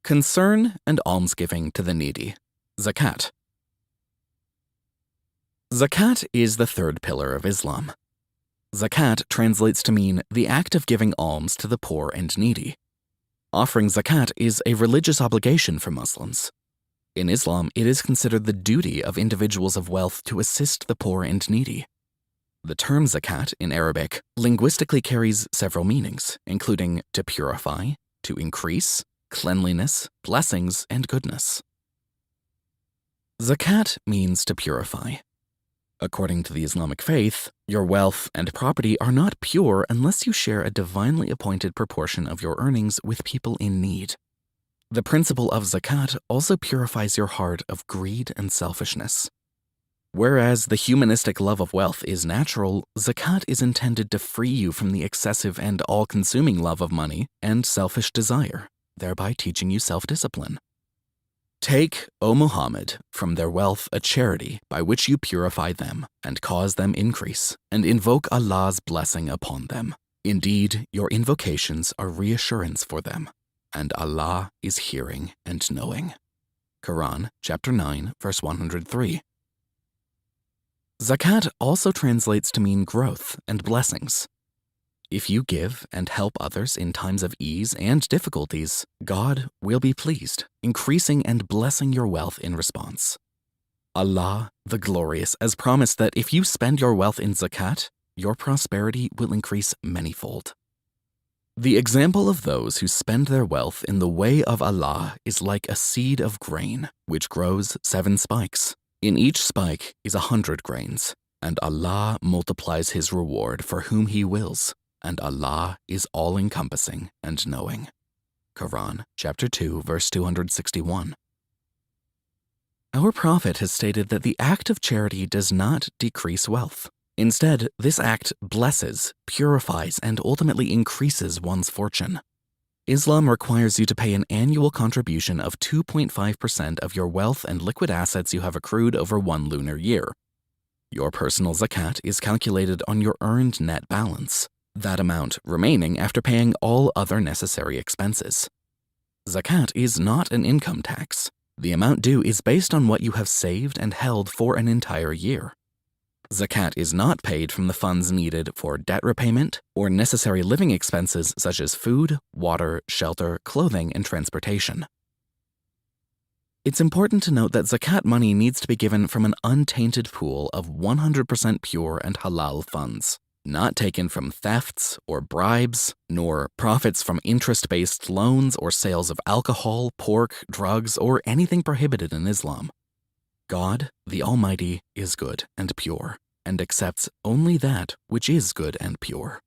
Concern and almsgiving to the needy. Zakat. Zakat is the third pillar of Islam. Zakat translates to mean the act of giving alms to the poor and needy. Offering zakat is a religious obligation for Muslims. In Islam, it is considered the duty of individuals of wealth to assist the poor and needy. The term zakat in Arabic linguistically carries several meanings, including to purify, to increase, cleanliness, blessings, and goodness. Zakat means to purify. According to the Islamic faith, your wealth and property are not pure unless you share a divinely appointed proportion of your earnings with people in need. The principle of zakat also purifies your heart of greed and selfishness. Whereas the humanistic love of wealth is natural, zakat is intended to free you from the excessive and all-consuming love of money and selfish desire, thereby teaching you self-discipline. Take, O Muhammad, from their wealth a charity by which you purify them and cause them increase, and invoke Allah's blessing upon them. Indeed, your invocations are reassurance for them, and Allah is hearing and knowing. Quran, chapter 9, verse 103. Zakat also translates to mean growth and blessings. If you give and help others in times of ease and difficulties, God will be pleased, increasing and blessing your wealth in response. Allah, the Glorious, has promised that if you spend your wealth in zakat, your prosperity will increase manyfold. The example of those who spend their wealth in the way of Allah is like a seed of grain, which grows 7 spikes. In each spike is 100 grains, and Allah multiplies His reward for whom He wills. And Allah is all-encompassing and knowing. Quran, chapter 2, verse 261. Our Prophet has stated that the act of charity does not decrease wealth. Instead, this act blesses, purifies, and ultimately increases one's fortune. Islam requires you to pay an annual contribution of 2.5% of your wealth and liquid assets you have accrued over 1 lunar year. Your personal zakat is calculated on your earned net balance, that amount remaining after paying all other necessary expenses. Zakat is not an income tax. The amount due is based on what you have saved and held for an entire year. Zakat is not paid from the funds needed for debt repayment or necessary living expenses such as food, water, shelter, clothing, and transportation. It's important to note that zakat money needs to be given from an untainted pool of 100% pure and halal funds, not taken from thefts or bribes, nor profits from interest-based loans or sales of alcohol, pork, drugs, or anything prohibited in Islam. God, the Almighty, is good and pure, and accepts only that which is good and pure.